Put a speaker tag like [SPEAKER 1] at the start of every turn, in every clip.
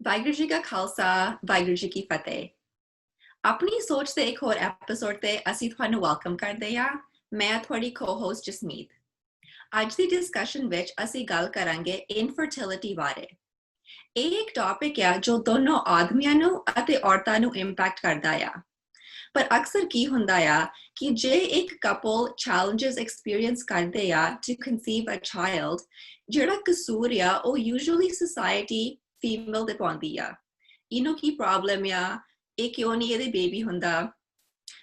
[SPEAKER 1] ਵਾਹਿਗੁਰੂ ਜੀ ਕਾ ਖਾਲਸਾ ਵਾਹਿਗੁਰੂ ਜੀ ਕੀ ਫਤਿਹ ਆਪਣੀ ਸੋਚ ਦੇ ਇੱਕ ਹੋਰ ਐਪੀਸੋਡ ਤੇ ਅਸੀਂ ਤੁਹਾਨੂੰ ਵੈਲਕਮ ਕਰਦੇ ਹਾਂ ਮੈਂ ਤੁਹਾਡੀ ਕੋ-ਹੋਸਟ ਜਸਮੀਤ ਅੱਜ ਦੀ ਡਿਸਕਸ਼ਨ ਵਿੱਚ ਅਸੀਂ ਗੱਲ ਕਰਾਂਗੇ ਇਨਫਰਟੀਲਿਟੀ ਬਾਰੇ ਇਹ ਇੱਕ ਟੌਪਿਕ ਹੈ ਜੋ ਦੋਨੋਂ ਆਦਮੀਆਂ ਨੂੰ ਅਤੇ ਔਰਤਾਂ ਨੂੰ ਇੰਪੈਕਟ ਕਰਦਾ ਆ ਪਰ ਅਕਸਰ ਕੀ ਹੁੰਦਾ ਆ ਕਿ ਜੇ ਇੱਕ ਕਪਲ ਚੈਲੰਜਸ ਐਕਸਪੀਰੀਅੰਸ ਕਰਦੇ ਆ ਟੂ ਕਨਸੀਵ ਅ ਚਾਈਲਡ ਜਿਹੜਾ ਕਸੂਰ ਆ ਉਹ ਯੂਜੂਅਲੀ ਸੋਸਾਇਟੀ ਫੀਮੇਲ ਤੇ ਪਾਉਂਦੀ ਆ ਇਹਨੂੰ ਕੀ ਪ੍ਰੋਬਲਮ ਆ ਇਹ ਕਿਉਂ ਨਹੀਂ ਇਹਦੇ ਬੇਬੀ ਹੁੰਦਾ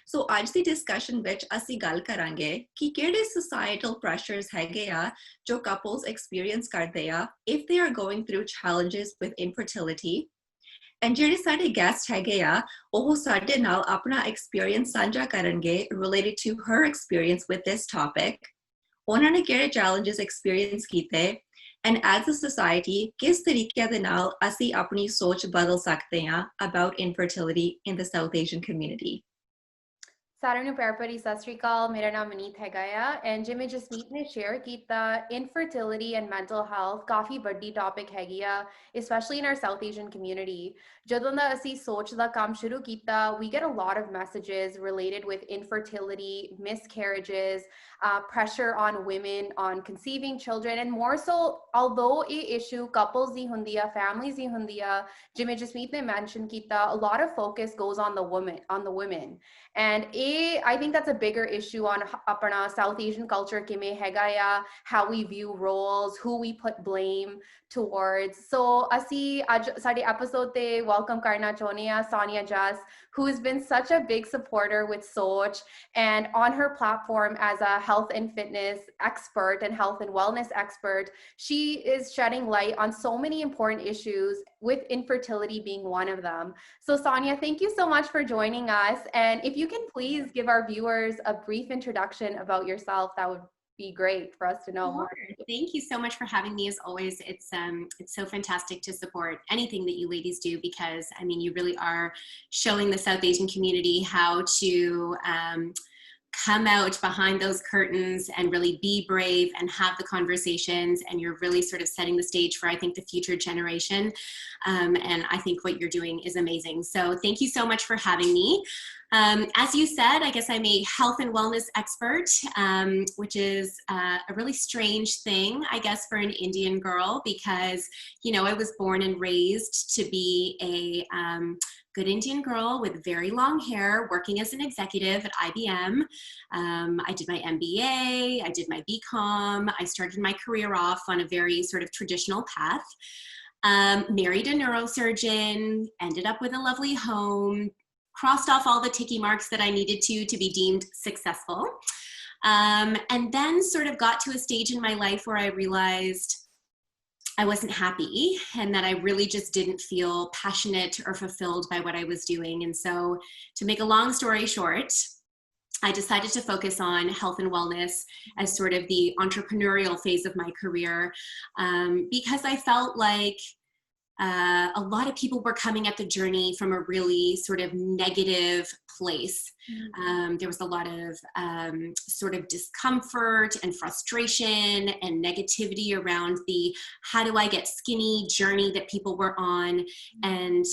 [SPEAKER 1] ਸੋ ਅੱਜ ਦੀ ਡਿਸਕਸ਼ਨ ਵਿੱਚ ਅਸੀਂ ਗੱਲ ਕਰਾਂਗੇ ਕਿ ਕਿਹੜੇ societal pressures ਹੈਗੇ ਆ ਜੋ couples experience ਕਰਦੇ ਆ if they are going through challenges with infertility and ਜਿਹੜੇ ਸਾਡੇ guest ਹੈਗੇ ਆ ਉਹ ਸਾਡੇ ਨਾਲ ਆਪਣਾ experience ਸਾਂਝਾ ਕਰਨਗੇ related to her experience with this topic ਉਹਨਾਂ ਨੇ ਕਿਹੜੇ challenges experience ਕੀਤੇ and as a society ਕਿਸ ਤਰੀਕੇ ਦੇ ਨਾਲ ਅਸੀਂ ਆਪਣੀ ਸੋਚ ਬਦਲ ਸਕਦੇ ਹਾਂ about infertility in the South Asian community
[SPEAKER 2] ਸਾਰਿਆਂ ਨੂੰ ਪਿਆਰ ਭਰੀ ਸਤਿ ਸ਼੍ਰੀ ਅਕਾਲ ਮੇਰਾ ਨਾਮ ਮਨੀਤ ਹੈਗਾ ਆ ਐਂਡ ਜਿਵੇਂ ਜਸਮੀਤ ਨੇ ਸ਼ੇਅਰ ਕੀਤਾ ਇਨਫਰਟੀਲਿਟੀ ਐਂਡ ਮੈਂਟਲ ਹੈਲਥ ਕਾਫੀ ਵੱਡੀ ਟੌਪਿਕ ਹੈਗੀ ਆ specially in our south Asian community ਜਦੋਂ ਦਾ ਅਸੀਂ ਸੋਚ ਦਾ ਕੰਮ ਸ਼ੁਰੂ ਕੀਤਾ we get a lot of messages related with infertility miscarriages pressure on women on conceiving children and more so although ਇਹ issue couples ਦੀ ਹੁੰਦੀ ਆ families ਦੀ ਹੁੰਦੀ ਆ ਜਿਵੇਂ ਜਸਮੀਤ ਨੇ mention ਕੀਤਾ a lot of focus goes on the women and I think that's a bigger issue on apna South Asian culture kiਵੇਂ ਹੈਗਾ ਆ how we view roles who we put blame towards so ਅਸੀਂ ਅੱਜ ਸਾਡੇ episode ਤੇ welcome ਕਰਨਾ ਚਾਹੁੰਦੇ ਹਾਂ Sonia Jhas who has been such a big supporter with SOCH and on her platform as a health and fitness expert and health and wellness expert she is shedding light on so many important issues with infertility being one of them so Sonia thank you so much for joining us and if you can please give our viewers a brief introduction about yourself that would be great for us to know more.
[SPEAKER 3] Thank you so much for having me as always. It's so fantastic to support anything that you ladies do because I mean you really are showing the South Asian community how to come out behind those curtains and really be brave and have the conversations and you're really sort of setting the stage for I think the future generation and I think what you're doing is amazing so thank you so much for having me as you said I guess I'm a health and wellness expert which is a really strange thing I guess for an Indian girl because you know I was born and raised to be a good Indian girl with very long hair working as an executive at IBM. I did my MBA, I did my BCom, I started my career off on a very sort of traditional path. Married a neurosurgeon, ended up with a lovely home, crossed off all the ticky marks that I needed to be deemed successful. And then sort of got to a stage in my life where I realized I wasn't happy and that I really just didn't feel passionate or fulfilled by what I was doing. And so to make a long story short, I decided to focus on health and wellness as sort of the entrepreneurial phase of my career because I felt like a lot of people were coming at the journey from a really sort of negative place. There was a lot of sort of discomfort and frustration and negativity around the how do I get skinny journey that people were on and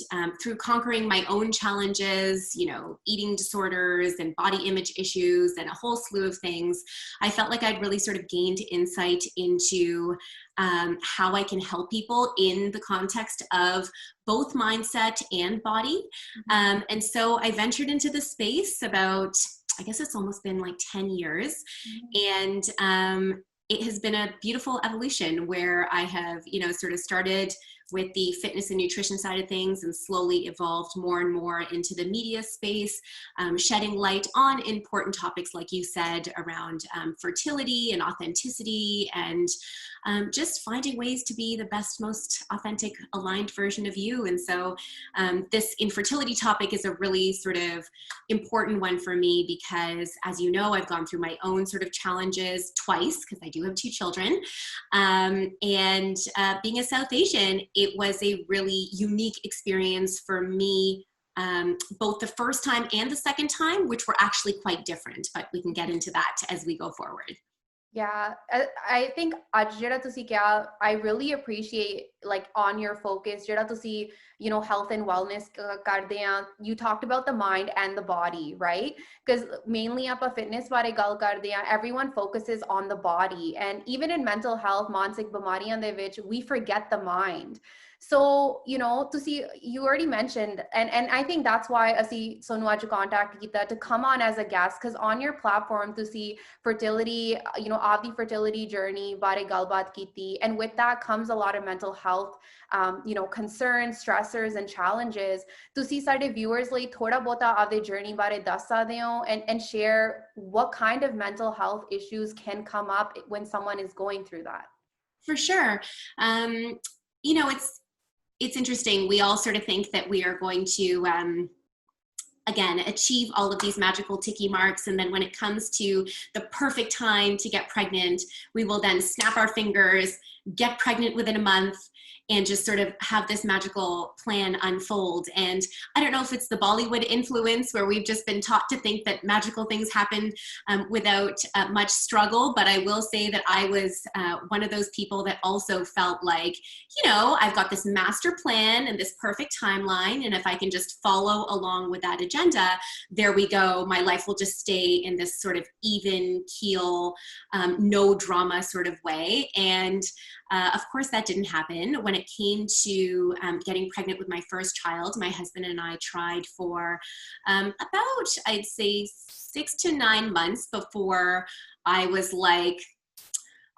[SPEAKER 3] through conquering my own challenges, you know, eating disorders and body image issues and a whole slew of things, I felt like I'd really sort of gained insight into how I can help people in the context of both mindset and body. And so I ventured into the space about, I guess it's almost been like 10 years. And it has been a beautiful evolution where I have, you know, sort of started with the fitness and nutrition side of things and slowly evolved more and more into the media space, shedding light on important topics, like you said, around fertility and authenticity and just finding ways to be the best, most authentic, aligned version of you. And so this infertility topic is a really sort of important one for me because, as you know, I've gone through my own sort of challenges twice because I do have 2 children. And being a South Asian, it was a really unique experience for me, both the first time and the second time, which were actually quite different, but we can get into that as we go forward.
[SPEAKER 2] Yeah, I think ਅੱਜ ਜਿਹੜਾ ਤੁਸੀਂ ਕਿਹਾ, I really appreciate like on your focus ਜਿਹੜਾ ਤੁਸੀਂ health and wellness ਕਰਦੇ ਆ. You talked about the mind and the body, right? Because mainly ਆਪਾਂ fitness ਬਾਰੇ ਗੱਲ ਕਰਦੇ ਆ, everyone focuses on the body, and even in mental health ਮਾਨਸਿਕ ਬਿਮਾਰੀਆਂ ਦੇ ਵਿੱਚ we forget the mind. So, to see, you already mentioned, and I think that's why ਅਸੀਂ Sonu ਅੱਜ contact ਕੀਤਾ to come on as a guest, because on your platform to see fertility, ਆਪਦੀ fertility journey ਬਾਰੇ ਗੱਲਬਾਤ ਕੀਤੀ, and with that comes a lot of mental health, concerns, stressors, and challenges. ਤੁਸੀਂ ਸਾਡੇ viewers ਲਈ ਥੋੜਾ ਬਹੁਤਾ ਆਪਦੇ journey ਬਾਰੇ ਦੱਸ ਸਕਦੇ ਹੋ, and share what kind of mental health issues can come up when someone is going through that?
[SPEAKER 3] For sure. It's interesting. We all sort of think that we are going to, again, achieve all of these magical ticky marks. And then when it comes to the perfect time to get pregnant, we will then snap our fingers, get pregnant within a month, and just sort of have this magical plan unfold. And I don't know if it's the Bollywood influence where we've just been taught to think that magical things happen without much struggle. But I will say that I was one of those people that also felt like, I've got this master plan and this perfect timeline. And if I can just follow along with that agenda, there we go. My life will just stay in this sort of even keel, no drama sort of way. And of course, that didn't happen. When it came to getting pregnant with my first child, my husband and I tried for about, I'd say, 6 to 9 months before I was like,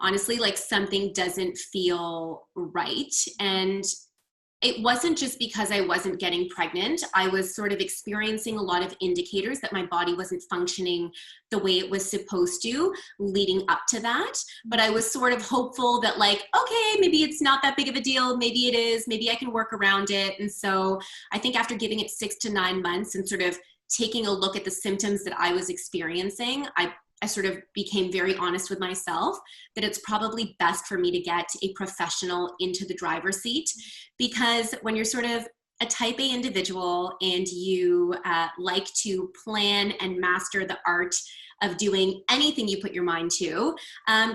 [SPEAKER 3] honestly, like something doesn't feel right. And it wasn't just because I wasn't getting pregnant. I was sort of experiencing a lot of indicators that my body wasn't functioning the way it was supposed to leading up to that. But I was sort of hopeful that like, okay, maybe it's not that big of a deal. Maybe it is. Maybe I can work around it. And so I think after giving it 6 to 9 months and sort of taking a look at the symptoms that I was experiencing, I sort of became very honest with myself that it's probably best for me to get a professional into the driver's seat, because when you're sort of a type A individual and you like to plan and master the art of doing anything you put your mind to,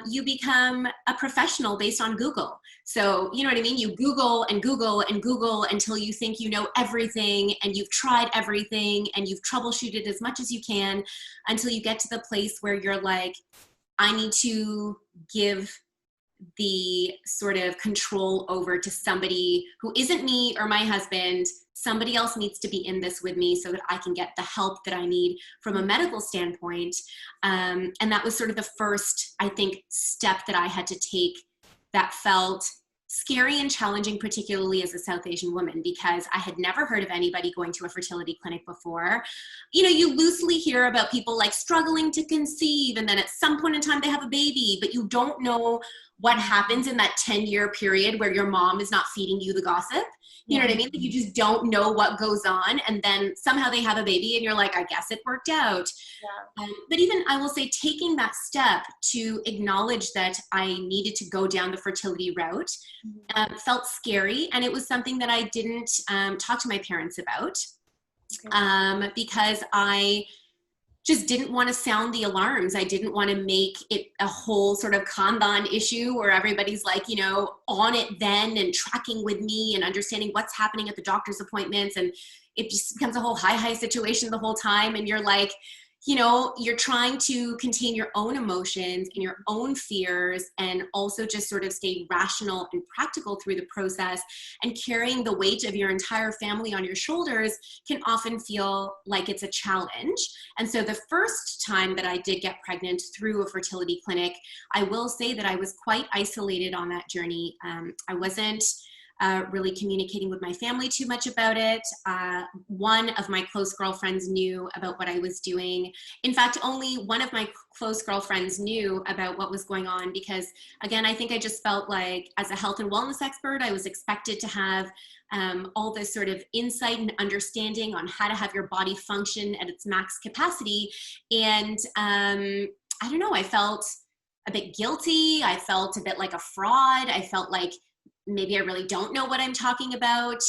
[SPEAKER 3] you become a professional based on Google. So, you know what I mean? You Google and Google and Google until you think you know everything, and you've tried everything, and you've troubleshooted as much as you can until you get to the place where you're like, I need to give the sort of control over to somebody who isn't me or my husband. Somebody else needs to be in this with me so that I can get the help that I need from a medical standpoint. And that was sort of the first, I think, step that I had to take that felt scary and challenging, particularly as a South Asian woman, because I had never heard of anybody going to a fertility clinic before. You loosely hear about people like struggling to conceive, and then at some point in time they have a baby, but you don't know what happens in that 10-year period where your mom is not feeding you the gossip. You know what I mean? Like, you just don't know what goes on, and then somehow they have a baby and you're like, I guess it worked out. Yeah. But even, I will say, taking that step to acknowledge that I needed to go down the fertility route felt scary, and it was something that I didn't talk to my parents about because I just didn't want to sound the alarms. I didn't want to make it a whole sort of Kanban issue where everybody's like, on it then and tracking with me and understanding what's happening at the doctor's appointments. And it just becomes a whole high situation the whole time. And you're like, you're trying to contain your own emotions and your own fears, and also just sort of stay rational and practical through the process. And carrying the weight of your entire family on your shoulders can often feel like it's a challenge. And so the first time that I did get pregnant through a fertility clinic, I will say that I was quite isolated on that journey. I wasn't really communicating with my family too much about it. One of my close girlfriends knew about what I was doing. In fact, only one of my close girlfriends knew about what was going on, because again, I think I just felt like as a health and wellness expert, I was expected to have all this sort of insight and understanding on how to have your body function at its max capacity. And I don't know, I felt a bit guilty. I felt a bit like a fraud. I felt like maybe I really don't know what I'm talking about.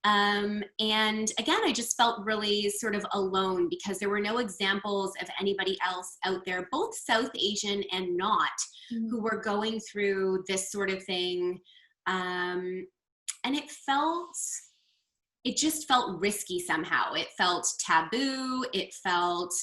[SPEAKER 3] And again, I just felt really sort of alone because there were no examples of anybody else out there, both South Asian and not, who were going through this sort of thing. And it just felt risky somehow. It felt taboo. It felt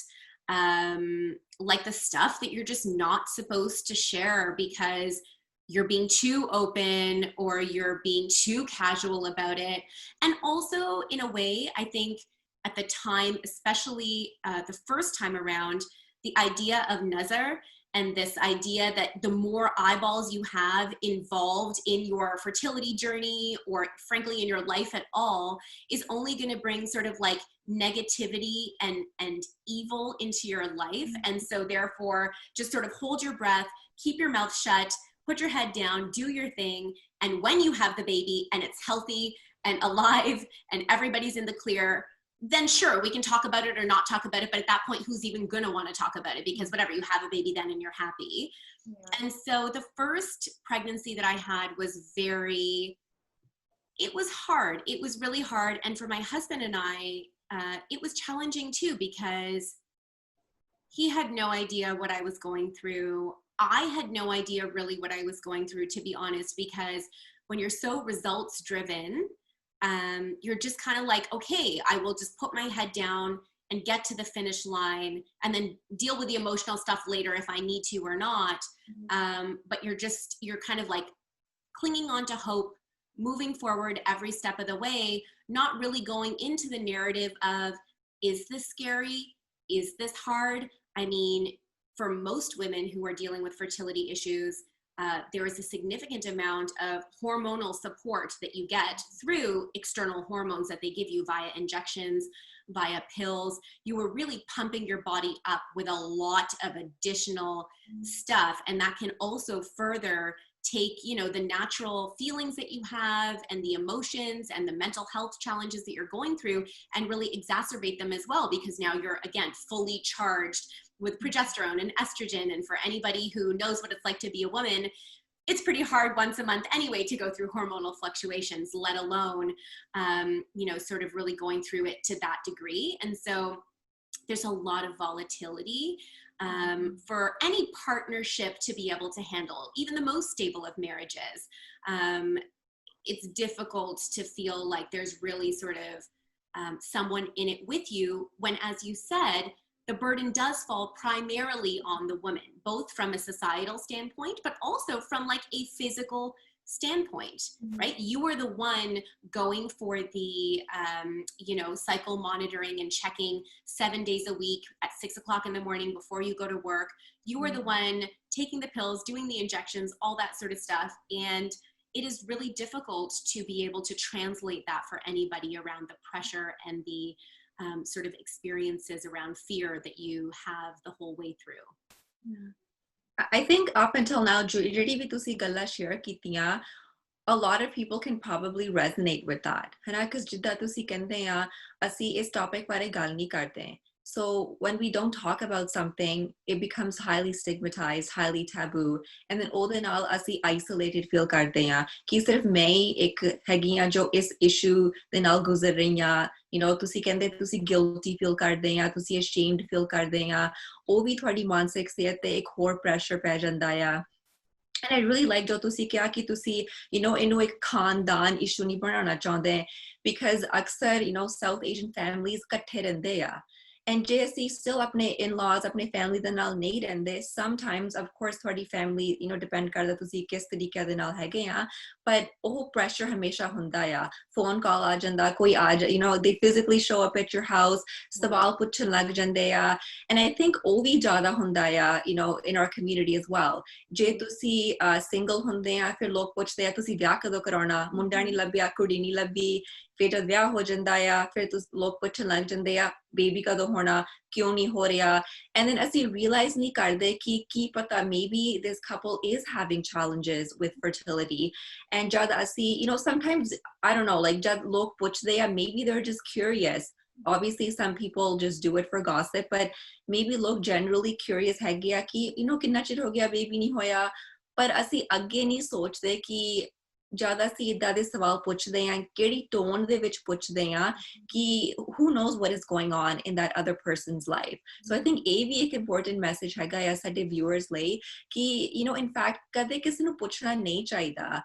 [SPEAKER 3] like the stuff that you're just not supposed to share because you're being too open or you're being too casual about it. And also, in a way, I think at the time, especially the first time around, the idea of nazar and this idea that the more eyeballs you have involved in your fertility journey or frankly in your life at all is only going to bring sort of like negativity and evil into your life. And so therefore just sort of hold your breath, keep your mouth shut, put your head down, do your thing. And when you have the baby and it's healthy and alive and everybody's in the clear, then sure, we can talk about it or not talk about it. But at that point, who's even going to want to talk about it? Because whatever, you have a baby then and you're happy. Yeah. And so the first pregnancy that I had was it was hard. It was really hard. And for my husband and I, it was challenging too, because he had no idea what I was going through. I had no idea really what I was going through, to be honest, because when you're so results driven, you're just kind of like, okay, I will just put my head down and get to the finish line and then deal with the emotional stuff later if I need to or not. But you're kind of like clinging on to hope, moving forward every step of the way, not really going into the narrative of, is this scary? Is this hard? I mean, for most women who are dealing with fertility issues, there is a significant amount of hormonal support that you get through external hormones that they give you via injections, via pills. You are really pumping your body up with a lot of additional stuff. And that can also further take, the natural feelings that you have and the emotions and the mental health challenges that you're going through and really exacerbate them as well, because now you're, again, fully charged with progesterone and estrogen. And for anybody who knows what it's like to be a woman, it's pretty hard once a month anyway to go through hormonal fluctuations, let alone, sort of really going through it to that degree. And so there's a lot of volatility for any partnership to be able to handle, even the most stable of marriages. It's difficult to feel like there's really sort of someone in it with you when, as you said, the burden does fall primarily on the woman, both from a societal standpoint, but also from like a physical standpoint, right? You are the one going for the, cycle monitoring and checking 7 days a week at 6 o'clock in the morning before you go to work. You are the one taking the pills, doing the injections, all that sort of stuff. And it is really difficult to be able to translate that for anybody around the pressure and the sort of experiences around fear that you have the whole way through.
[SPEAKER 1] Yeah. I think up until now, ਜਿਹੜੀ ਵੀ ਤੁਸੀਂ ਗੱਲਾਂ share ਕੀਤੀਆਂ, a lot of people can probably resonate with that. Because ਜਿੱਦਾਂ ਤੁਸੀਂ ਕਹਿੰਦੇ ਆ, ਅਸੀਂ ਇਸ topic ਬਾਰੇ ਗੱਲ ਨਹੀਂ ਕਰਦੇ. So when we don't talk about something, it becomes highly stigmatized, highly taboo. And then ਉਹਦੇ ਨਾਲ ਅਸੀਂ isolated feel ਕਰਦੇ ਆ ਕਿ ਸਿਰਫ ਮੈਂ ਹੀ ਇੱਕ ਹੈਗੀ ਆ ਜੋ ਇਸ issue ਦੇ ਨਾਲ ਗੁਜ਼ਰ ਰਹੀ ਆ. ਤੁਸੀਂ ਕਹਿੰਦੇ ਤੁਸੀਂ guilty feel ਕਰਦੇ ਆ, ਤੁਸੀਂ ashamed feel ਕਰਦੇ ਆ. ਉਹ ਵੀ ਤੁਹਾਡੀ ਮਾਨਸਿਕ ਸਿਹਤ ਤੇ ਇੱਕ ਹੋਰ pressure ਪੈ ਜਾਂਦਾ ਆ. And I really like ਜੋ ਤੁਸੀਂ ਕਿਹਾ ਕਿ ਤੁਸੀਂ, ਇਹਨੂੰ ਇੱਕ ਖਾਨਦਾਨ issue ਨਹੀਂ ਬਣਾਉਣਾ ਚਾਹੁੰਦੇ, because ਅਕਸਰ, South Asian families ਇਕੱਠੇ ਰਹਿੰਦੇ ਆ. And ਜੇ ਅਸੀਂ still ਆਪਣੇ in-laws, ਆਪਣੇ family ਦੇ ਨਾਲ ਨਹੀਂ ਰਹਿੰਦੇ, sometimes, of course, ਤੁਹਾਡੀ family, depend ਕਰਦਾ ਤੁਸੀਂ ਕਿਸ ਤਰੀਕੇ ਦੇ ਨਾਲ ਹੈਗੇ ਆ, but ਉਹ pressure ਹਮੇਸ਼ਾ ਹੁੰਦਾ ਆ. Phone call ਆ ਜਾਂਦਾ, ਕੋਈ ਆ ਜਾ, they physically show up at your house, ਸਵਾਲ ਪੁੱਛਣ ਲੱਗ ਜਾਂਦੇ ਆ. And I think ਉਹ ਵੀ ਜ਼ਿਆਦਾ ਹੁੰਦਾ ਆ, in our community as well. ਜੇ ਤੁਸੀਂ single ਹੁੰਦੇ ਆ, ਫਿਰ ਲੋਕ ਪੁੱਛਦੇ ਆ, ਤੁਸੀਂ ਵਿਆਹ ਕਦੋਂ ਕਰਾਉਣਾ? ਮੁੰਡਾ ਨਹੀਂ ਲੱਭਿਆ, ਕੁੜੀ ਨਹੀਂ ਲੱਭੀ. ਫਿਰ ਜਦ ਵਿਆਹ ਹੋ ਜਾਂਦਾ ਆ, ਫਿਰ ਲੋਕ ਪੁੱਛਣ ਲੱਗ ਜਾਂਦੇ ਆ, ਬੇਬੀ ਕਦੋਂ ਹੋਣਾ, ਕਿਉਂ ਨਹੀਂ ਹੋ ਰਿਹਾ? And then ਅਸੀਂ realize ਨਹੀਂ ਕਰਦੇ ਕਿ ਕੀ ਪਤਾ, maybe this couple is having challenges with fertility. And ਜਦ ਅਸੀਂ, sometimes, I don't know, like ਜਦ ਲੋਕ ਪੁੱਛਦੇ ਆ, maybe they're just curious. Obviously, some people just do it for gossip, but maybe ਲੋਕ generally curious ਹੈਗੇ ਆ ਕਿ, ਕਿੰਨਾ ਚਿਰ ਹੋ ਗਿਆ, ਬੇਬੀ ਨਹੀਂ ਹੋਇਆ. ਪਰ ਅਸੀਂ ਅੱਗੇ ਨਹੀਂ ਸੋਚਦੇ ਕਿ ਜ਼ਿਆਦਾ ਅਸੀਂ ਇਦਾਂ ਦੇ ਸਵਾਲ ਪੁੱਛਦੇ ਹਾਂ, ਕਿਹੜੀ ਟੋਨ ਦੇ ਵਿੱਚ ਪੁੱਛਦੇ ਹਾਂ ਕਿ who knows what is going on in that other person's life. So I think ਇਹ ਵੀ ਇੱਕ important message ਹੈਗਾ ਆ ਸਾਡੇ viewers ਲਈ ਕਿ in fact ਕਦੇ ਕਿਸੇ ਨੂੰ ਪੁੱਛਣਾ ਨਹੀਂ ਚਾਹੀਦਾ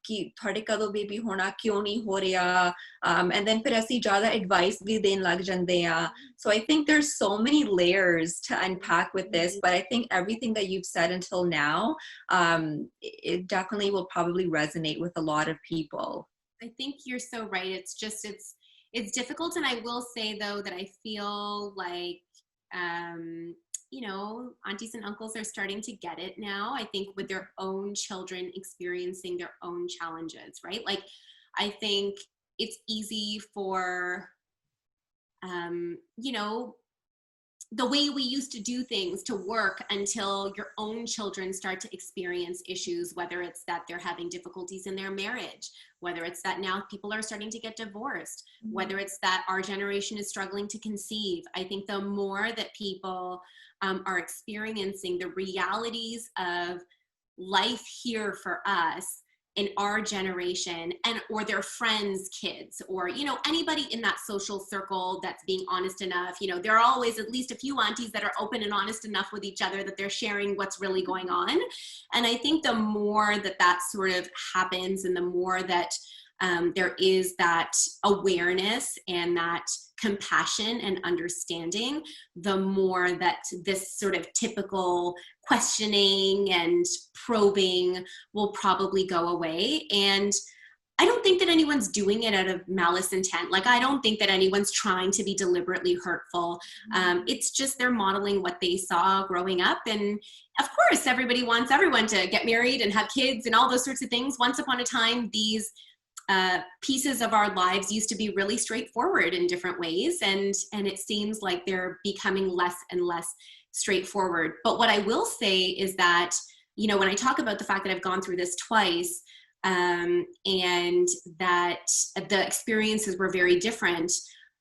[SPEAKER 1] ਕਿ ਤੁਹਾਡੇ ਕਦੋਂ ਬੇਬੀ ਹੋਣਾ, ਕਿਉਂ ਨਹੀਂ ਹੋ ਰਿਹਾ, and then ਫਿਰ ਅਸੀਂ ਜ਼ਿਆਦਾ advice ਵੀ ਦੇਣ ਲੱਗ ਜਾਂਦੇ ਆ. So I think there's so many layers to unpack with this, but I think everything that you've said until now, it definitely will probably resonate with a lot of people.
[SPEAKER 3] I think you're so right. It's difficult, and I will say though that I feel like aunties and uncles are starting to get it now. I think with their own children experiencing their own challenges, right? Like, I think it's easy for the way we used to do things to work until your own children start to experience issues, whether it's that they're having difficulties in their marriage, whether it's that now people are starting to get divorced, whether it's that our generation is struggling to conceive. I think the more that people are experiencing the realities of life here for us in our generation, and or their friends' kids, or anybody in that social circle that's being honest enough. There are always at least a few aunties that are open and honest enough with each other that they're sharing what's really going on. And I think the more that sort of happens, and the more that there is that awareness and that compassion and understanding, the more that this sort of typical questioning and probing will probably go away. And I don't think that anyone's doing it out of malice intent. Like, I don't think that anyone's trying to be deliberately hurtful. It's just they're modeling what they saw growing up. And of course, everybody wants everyone to get married and have kids and all those sorts of things. Once upon a time, these pieces of our lives used to be really straightforward in different ways, and it seems like they're becoming less and less straightforward. But what I will say is that, when I talk about the fact that I've gone through this twice, and that the experiences were very different,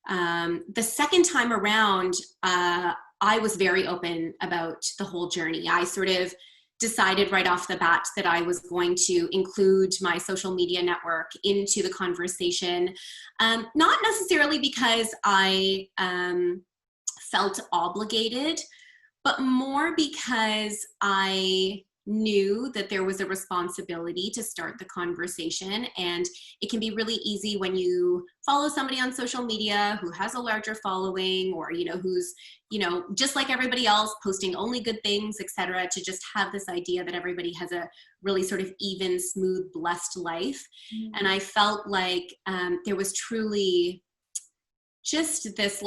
[SPEAKER 3] the second time around, I was very open about the whole journey. I sort of decided right off the bat that I was going to include my social media network into the conversation, not necessarily because I felt obligated, but more because I knew that there was a responsibility to start the conversation. And it can be really easy when you follow somebody on social media who has a larger following, or who's just like everybody else, posting only good things, etc., to just have this idea that everybody has a really sort of even, smooth, blessed life. And I felt like there was truly just this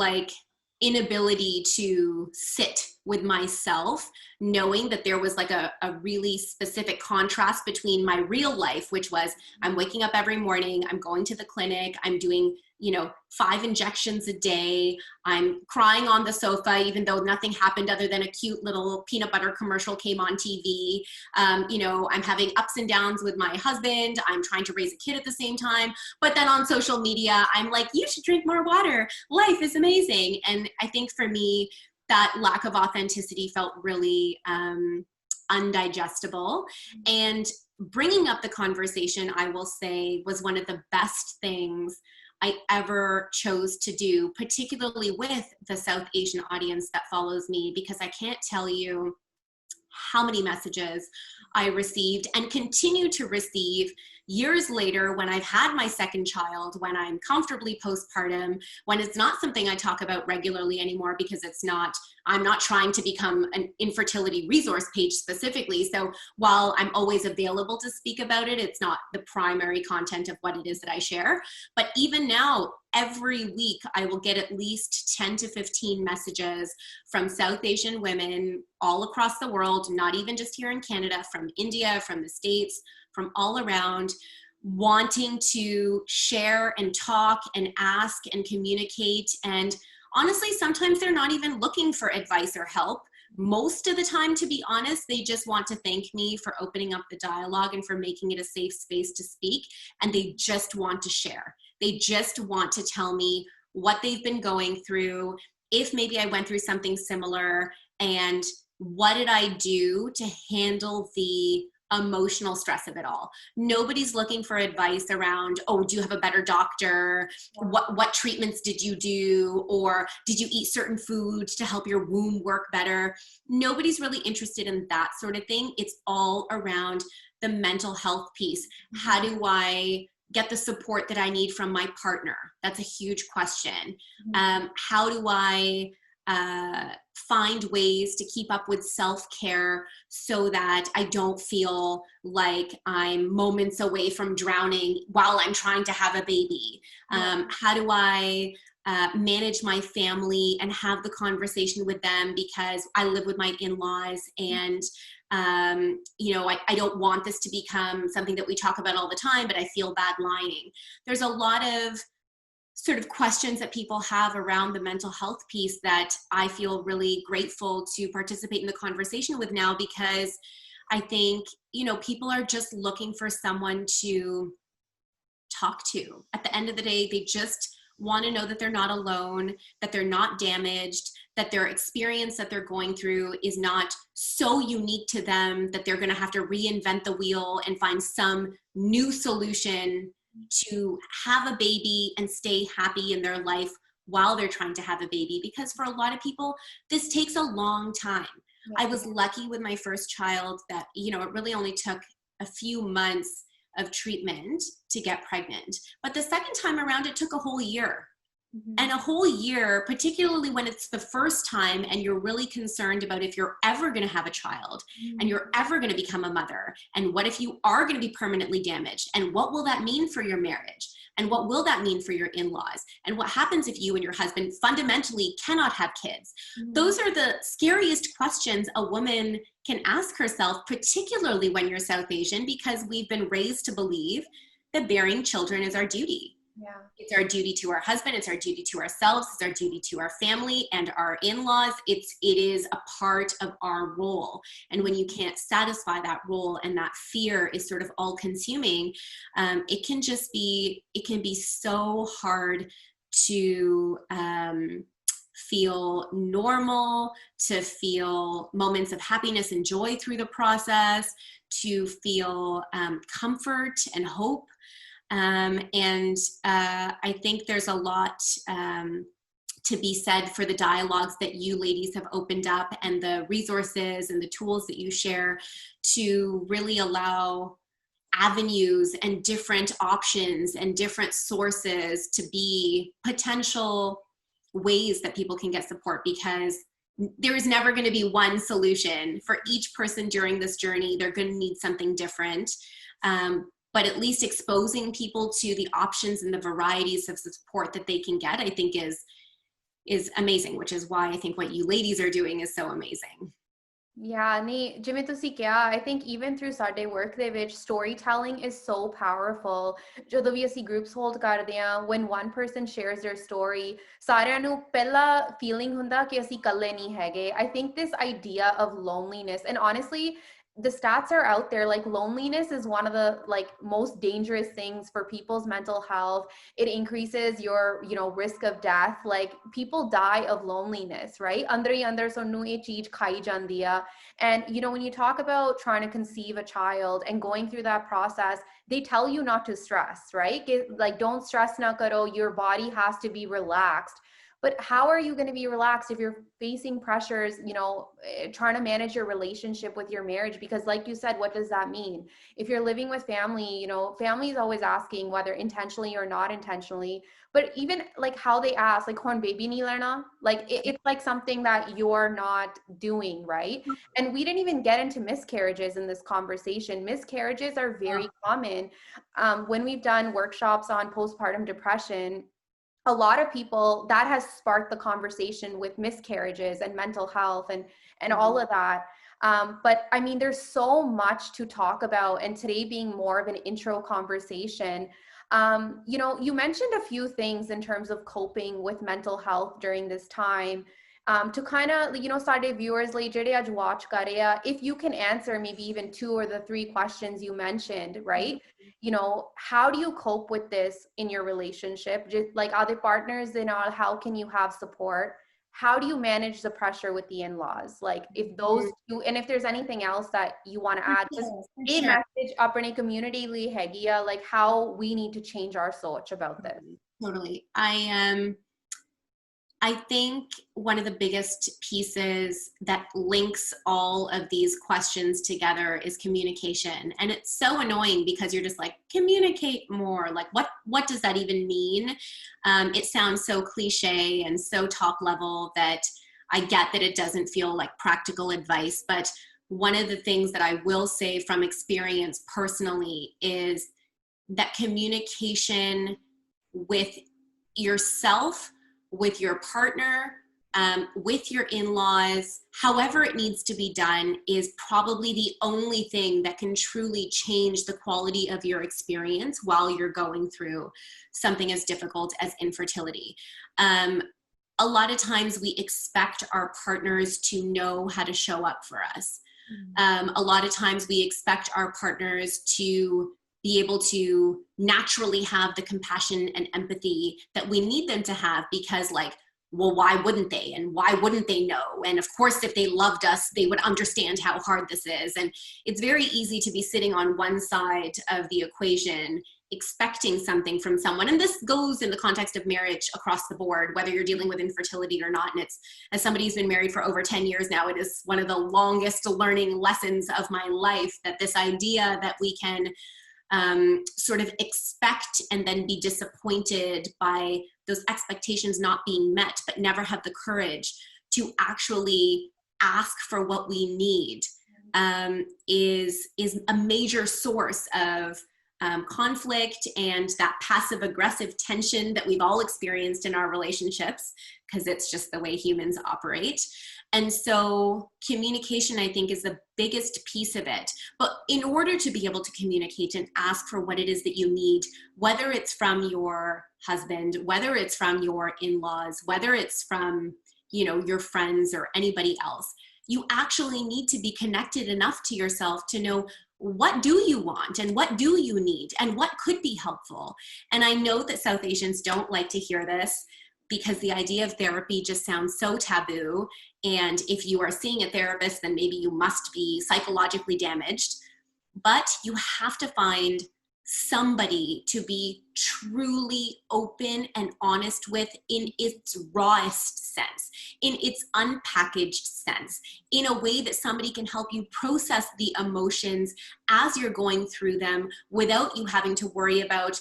[SPEAKER 3] inability to sit with myself, knowing that there was a really specific contrast between my real life, which was I'm waking up every morning, I'm going to the clinic, I'm doing 5 injections a day, I'm crying on the sofa even though nothing happened other than a cute little peanut butter commercial came on TV. I'm having ups and downs with my husband, I'm trying to raise a kid at the same time, but then on social media I'm like, you should drink more water, life is amazing. And I think for me, that lack of authenticity felt really undigestible. And bringing up the conversation, I will say, was one of the best things I ever chose to do, particularly with the South Asian audience that follows me, because I can't tell you how many messages I received and continue to receive years later when I've had my second child, when I'm comfortably postpartum, when it's not something I talk about regularly anymore because I'm not trying to become an infertility resource page specifically. So while I'm always available to speak about it, it's not the primary content of what it is that I share. But even now, every week, I will get at least 10 to 15 messages from South Asian women all across the world, not even just here in Canada, from India, from the States, from all around, wanting to share and talk and ask and communicate. And honestly, sometimes they're not even looking for advice or help. Most of the time, to be honest, they just want to thank me for opening up the dialogue and for making it a safe space to speak. And they just want to share. They just want to tell me what they've been going through, if maybe I went through something similar, and what did I do to handle the emotional stress of it all. Nobody's looking for advice around, oh, do you have a better doctor? What treatments did you do? Or did you eat certain foods to help your womb work better? Nobody's really interested in that sort of thing. It's all around the mental health piece. How do I get the support that I need from my partner? That's a huge question. How do I find ways to keep up with self-care so that I don't feel like I'm moments away from drowning while I'm trying to have a baby? How do I manage my family and have the conversation with them, because I live with my in-laws, and you know, I don't want this to become something that we talk about all the time, but I feel bad lying. There's a lot of sort of questions that people have around the mental health piece that I feel really grateful to participate in the conversation with now, because I think, you know, people are just looking for someone to talk to. At the end of the day, they just want to know that they're not alone, that they're not damaged, that their experience that they're going through is not so unique to them that they're going to have to reinvent the wheel and find some new solution to have a baby and stay happy in their life while they're trying to have a baby. Because for a lot of people, this takes a long time. I was lucky with my first child that, you know, it really only took a few months of treatment to get pregnant. But the second time around, it took a whole year. And a whole year, particularly when it's the first time and you're really concerned about if you're ever going to have a child and you're ever going to become a mother. And what if you are going to be permanently damaged? And what will that mean for your marriage? And what will that mean for your in-laws? And what happens if you and your husband fundamentally cannot have kids? Those are the scariest questions a woman can ask herself, particularly when you're South Asian, because we've been raised to believe that bearing children is our duty.
[SPEAKER 2] Yeah.
[SPEAKER 3] It's our duty to our husband, it's our duty to ourselves, it's our duty to our family and our in-laws. It is a part of our role. And when you can't satisfy that role and that fear is sort of all consuming, it can be so hard to feel normal, to feel moments of happiness and joy through the process, to feel comfort and hope. I think there's a lot to be said for the dialogues that you ladies have opened up and the resources and the tools that you share to really allow avenues and different options and different sources to be potential ways that people can get support, because there is never going to be one solution for each person during this journey. They're going to need something different. But at least exposing people to the options and the varieties of support that they can get, I think is amazing, which is why I think what you ladies are doing is so amazing.
[SPEAKER 2] Yeah, nee, ਜਿਵੇਂ ਤੁਸੀਂ ਕਿਹਾ, I think even through ਸਾਡੇ work ਦੇ ਵਿੱਚ storytelling is so powerful. ਜਦੋਂ ਵੀ ਅਸੀਂ groups hold ਕਰਦੇ ਹਾਂ, when one person shares their story, ਸਾਰਿਆਂ ਨੂੰ ਪਹਿਲਾ feeling ਹੁੰਦਾ ਕਿ ਅਸੀਂ ਇਕੱਲੇ ਨਹੀਂ ਹੈਗੇ. I think this idea of loneliness, and honestly, the stats are out there, like loneliness is one of the like most dangerous things for people's mental health. It increases your, you know, risk of death. Like people die of loneliness, right? Andar hi andar sanu ye cheez khai jandi hai. And you know, when you talk about trying to conceive a child and going through that process, they tell you not to stress, right? Like don't stress na karo, your body has to be relaxed. But how are you going to be relaxed if you're facing pressures, you know, trying to manage your relationship with your marriage? Because like you said, what does that mean? If you're living with family, you know, family is always asking, whether intentionally or not intentionally, but even like how they ask, like, "Kon baby nahi lerna?" Like it's like something that you're not doing, right? And we didn't even get into miscarriages in this conversation. Miscarriages are very common. When we've done workshops on postpartum depression, a lot of people, that has sparked the conversation with miscarriages and mental health and all of that. But I mean, there's so much to talk about, and today being more of an intro conversation, you know, you mentioned a few things in terms of coping with mental health during this time. To kind of, you know, ਸਾਡੇ viewers ਲਈ ਜਿਹੜੇ ਅੱਜ watch ਕਰ ਰਹੇ ਆ, if you can answer maybe even 2 or the 3 questions you mentioned, right? You know, how do you cope with this in your relationship? Just like other partners and all, how can you have support? how do you manage the pressure with the in-laws? Like if those two, and if there's anything else that you want to add, just a message Apni community li hegia, like how we need to change our SOCH about this.
[SPEAKER 3] Totally. I think one of the biggest pieces that links all of these questions together is communication. And it's so annoying because you're just like, communicate more. Like, what does that even mean? It sounds so cliche and so top level that I get that it doesn't feel like practical advice. But one of the things that I will say from experience personally is that communication with yourself, with your partner, with your in-laws, however it needs to be done, is probably the only thing that can truly change the quality of your experience while you're going through something as difficult as infertility. A lot of times we expect our partners to know how to show up for us. A lot of times we expect our partners to be able to naturally have the compassion and empathy that we need them to have, because like, well, why wouldn't they? And why wouldn't they know? And of course, if they loved us, they would understand how hard this is. And it's very easy to be sitting on one side of the equation, expecting something from someone. And this goes in the context of marriage across the board, whether you're dealing with infertility or not. And it's, as somebody who's been married for over 10 years now, it is one of the longest learning lessons of my life, that this idea that we can sort of expect and then be disappointed by those expectations not being met, but never have the courage to actually ask for what we need, is a major source of conflict and that passive aggressive tension that we've all experienced in our relationships, because it's just the way humans operate. And so communication, I think, is the biggest piece of it. But in order to be able to communicate and ask for what it is that you need, whether it's from your husband, whether it's from your in-laws, whether it's from, you know, your friends or anybody else, you actually need to be connected enough to yourself to know, what do you want and what do you need and what could be helpful? And I know that South Asians don't like to hear this, because the idea of therapy just sounds so taboo. And if you are seeing a therapist, then maybe you must be psychologically damaged. But you have to find somebody to be truly open and honest with in its rawest sense, in its unpackaged sense, in a way that somebody can help you process the emotions as you're going through them without you having to worry about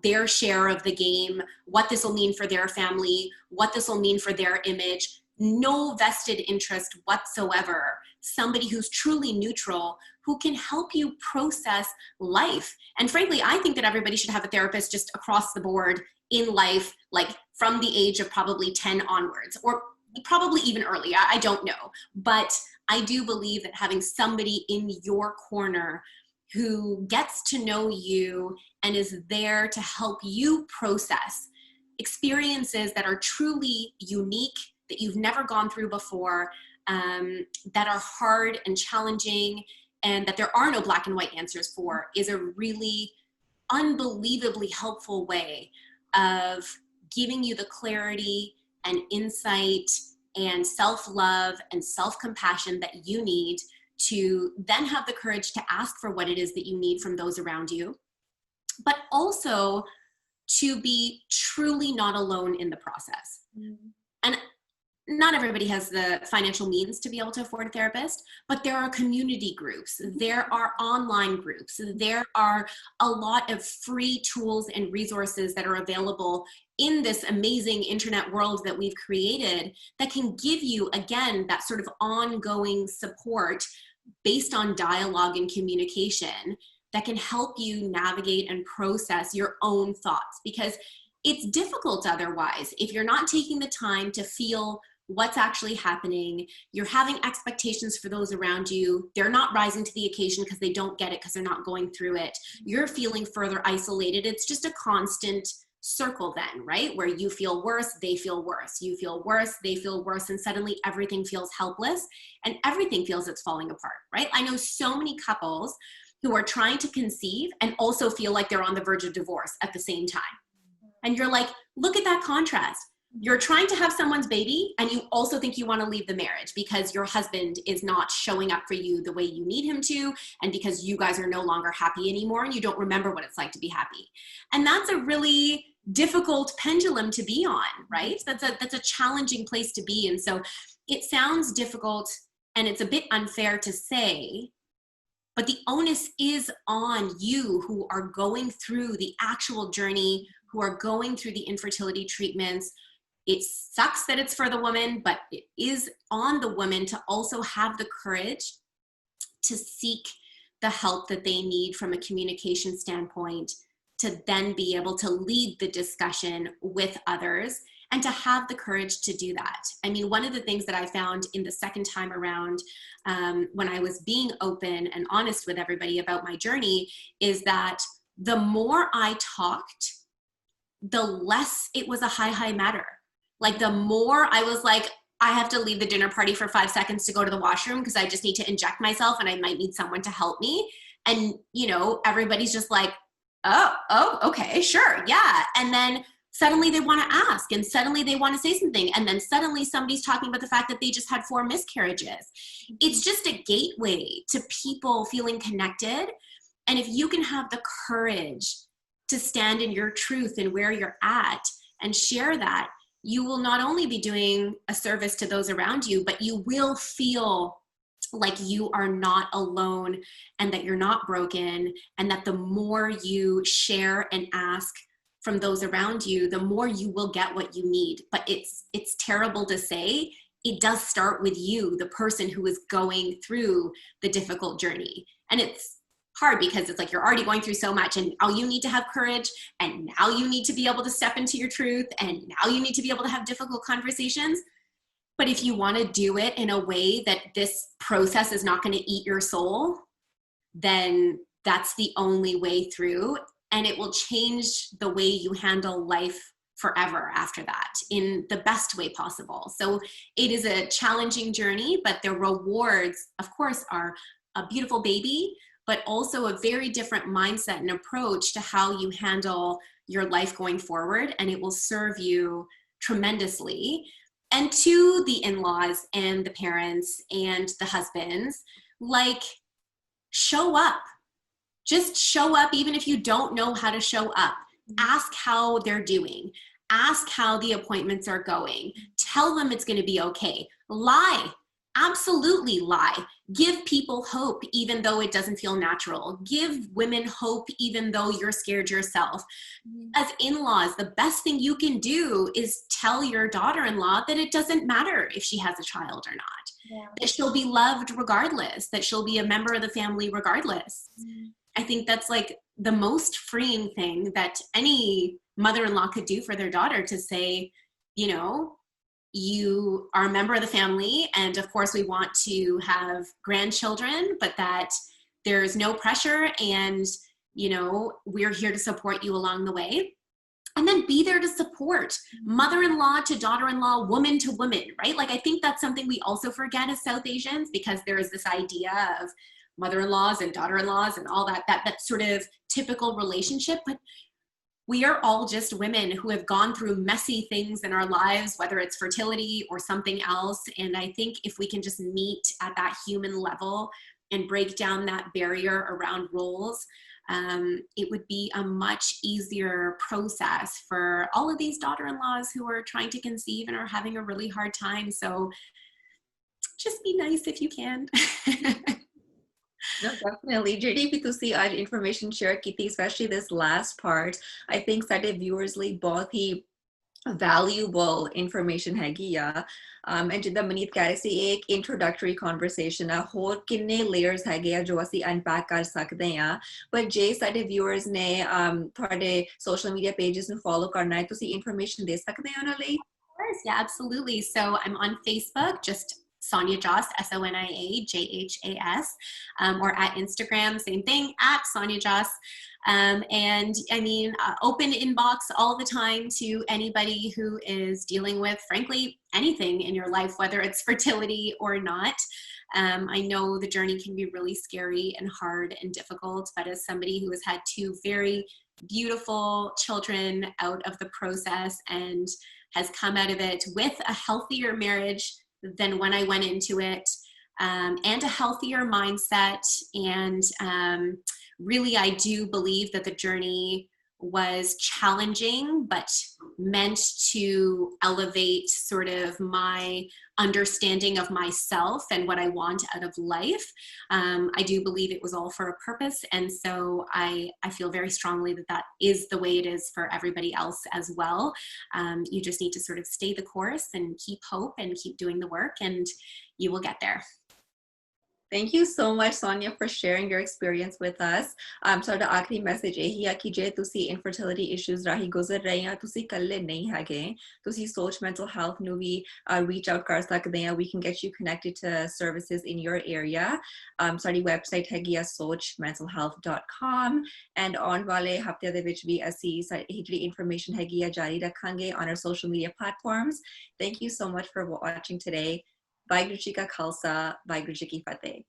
[SPEAKER 3] their share of the game, what this will mean for their family, what this will mean for their image. No vested interest whatsoever. Somebody who's truly neutral, who can help you process life. And frankly, I think that everybody should have a therapist just across the board in life, like from the age of probably 10 onwards, or probably even early, I don't know. But I do believe that having somebody in your corner who gets to know you and is there to help you process experiences that are truly unique, that you've never gone through before, that are hard and challenging, and that there are no black and white answers for, is a really unbelievably helpful way of giving you the clarity and insight and self-love and self-compassion that you need to then have the courage to ask for what it is that you need from those around you, but also to be truly not alone in the process. And not everybody has the financial means to be able to afford a therapist, but there are community groups, there are online groups, there are a lot of free tools and resources that are available in this amazing internet world that we've created that can give you, again, that sort of ongoing support based on dialogue and communication that can help you navigate and process your own thoughts. Because it's difficult otherwise. If you're not taking the time to feel what's actually happening, you're having expectations for those around you, they're not rising to the occasion because they don't get it, because they're not going through it, you're feeling further isolated. It's just a constant circle then, right? Where you feel worse, they feel worse, you feel worse, they feel worse, and suddenly everything feels helpless and everything feels it's falling apart, right? I know so many couples who are trying to conceive and also feel like they're on the verge of divorce at the same time. And you're like, look at that contrast. You're trying to have someone's baby, and you also think you want to leave the marriage because your husband is not showing up for you the way you need him to, and because you guys are no longer happy anymore and you don't remember what it's like to be happy. And that's a really difficult pendulum to be on, right? That's a challenging place to be. And so it sounds difficult and it's a bit unfair to say, but the onus is on you who are going through the actual journey, who are going through the infertility treatments. It sucks that it's for the woman, but it is on the woman to also have the courage to seek the help that they need from a communication standpoint, to then be able to lead the discussion with others and to have the courage to do that. I mean, one of the things that I found in the second time around, when I was being open and honest with everybody about my journey, is that the more I talked, the less it was a high matter. Like the more I was like, I have to leave the dinner party for 5 seconds to go to the washroom because I just need to inject myself and I might need someone to help me. And, you know, everybody's just like, oh, okay, sure, yeah. And then suddenly they want to ask, and suddenly they want to say something. And then suddenly somebody's talking about the fact that they just had 4 miscarriages. It's just a gateway to people feeling connected. And if you can have the courage to stand in your truth and where you're at and share that, you will not only be doing a service to those around you, but you will feel like you are not alone and that you're not broken, and that the more you share and ask from those around you, the more you will get what you need. But it's terrible to say, it does start with you, the person who is going through the difficult journey. And it's hard because it's like you're already going through so much, and now you need to have courage, and now you need to be able to step into your truth, and now you need to be able to have difficult conversations. But if you want to do it in a way that this process is not going to eat your soul, then that's the only way through, and it will change the way you handle life forever after that in the best way possible. So it is a challenging journey, but the rewards, of course, are a beautiful baby, but also a very different mindset and approach to how you handle your life going forward. And it will serve you tremendously. And to the in-laws and the parents and the husbands, like, show up. Just show up, even if you don't know how to show up. Ask how they're doing. Ask how the appointments are going. Tell them it's going to be okay. Lie. Absolutely lie. Give people hope even though it doesn't feel natural. Give women hope even though you're scared yourself. As in-laws, the best thing you can do is tell your daughter-in-law that it doesn't matter if she has a child or not. That she'll be loved regardless, that she'll be a member of the family regardless. I think that's like the most freeing thing that any mother-in-law could do for their daughter, to say, you know, you are a member of the family, and of course we want to have grandchildren, but that there's no pressure, and, you know, we're here to support you along the way. And then be there to support mother-in-law to daughter-in-law, woman to woman, right? Like, I think that's something we also forget as South Asians, because there is this idea of mother-in-laws and daughter-in-laws and all that sort of typical relationship. But we are all just women who have gone through messy things in our lives, whether it's fertility or something else. And I think if we can just meet at that human level and break down that barrier around roles, it would be a much easier process for all of these daughter-in-laws who are trying to conceive and are having a really hard time. So just be nice if you can.
[SPEAKER 1] No, definitely. ਜਿਹੜੀ ਵੀ ਤੁਸੀਂ ਅੱਜ information share ਕੀਤੀ, especially this last part, I think ਸਾਡੇ viewers ਲਈ ਬਹੁਤ ਹੀ valuable information ਹੈਗੀ ਆ। And ਜਿੱਦਾਂ ਮਨੀਤ ਕਹਿ ਰਹੀ ਸੀ, ਇਹ ਇੱਕ introductory conversation ਆ, ਹੋਰ ਕਿੰਨੇ layers ਹੈਗੇ ਆ ਜੋ ਅਸੀਂ unpack ਕਰ ਸਕਦੇ ਆ। But ਜੇ ਸਾਡੇ viewers ਨੇ ਤੁਹਾਡੇ social media pages ਨੂੰ follow ਕਰਨਾ ਹੈ, ਤੁਸੀਂ information ਦੇ ਸਕਦੇ ਹੋ ਉਹਨਾਂ ਲਈ?
[SPEAKER 3] Of course, yeah, absolutely. So I'm on Facebook, just Sonia Jhas, SONIAJHAS, or at Instagram, same thing, at Sonia Jhas. And I mean, open inbox all the time to anybody who is dealing with, frankly, anything in your life, whether it's fertility or not. I know the journey can be really scary and hard and difficult, but as somebody who has had 2 very beautiful children out of the process, and has come out of it with a healthier marriage than when I went into it, and a healthier mindset. And really, I do believe that the journey was challenging, but meant to elevate sort of my understanding of myself and what I want out of life. I do believe it was all for a purpose. And so I feel very strongly that that is the way it is for everybody else as well. You just need to sort of stay the course and keep hope and keep doing the work, and you will get there.
[SPEAKER 1] Thank you so much, Sonia, for sharing your experience with us. ਸਾਡਾ ਆਖਰੀ message ਇਹੀ ਆ ਕਿ ਜੇ ਤੁਸੀਂ infertility issues ਰਾਹੀਂ ਗੁਜ਼ਰ ਰਹੇ ਆ, ਤੁਸੀਂ ਇਕੱਲੇ ਨਹੀਂ ਹੈਗੇ। ਤੁਸੀਂ SOCH mental health ਨੂੰ ਵੀ reach out ਕਰ ਸਕਦੇ ਆ। We can get you connected to services in your area. ਸਾਡੀ website ਹੈਗੀ ਆ sochmentalhealth.com, and ਆਉਣ ਵਾਲੇ ਹਫ਼ਤਿਆਂ ਦੇ ਵਿੱਚ ਵੀ ਅਸੀਂ ਇਹ ਜਿਹੜੀ information ਹੈਗੀ ਆ ਜਾਰੀ ਰੱਖਾਂਗੇ on our social media platforms. Thank you so much for watching today. Waheguru ji ਕਾ ਖਾਲਸਾ, ਵਾਹਿਗੁਰੂ ਜੀ ਕੀ ਫਤਿਹ।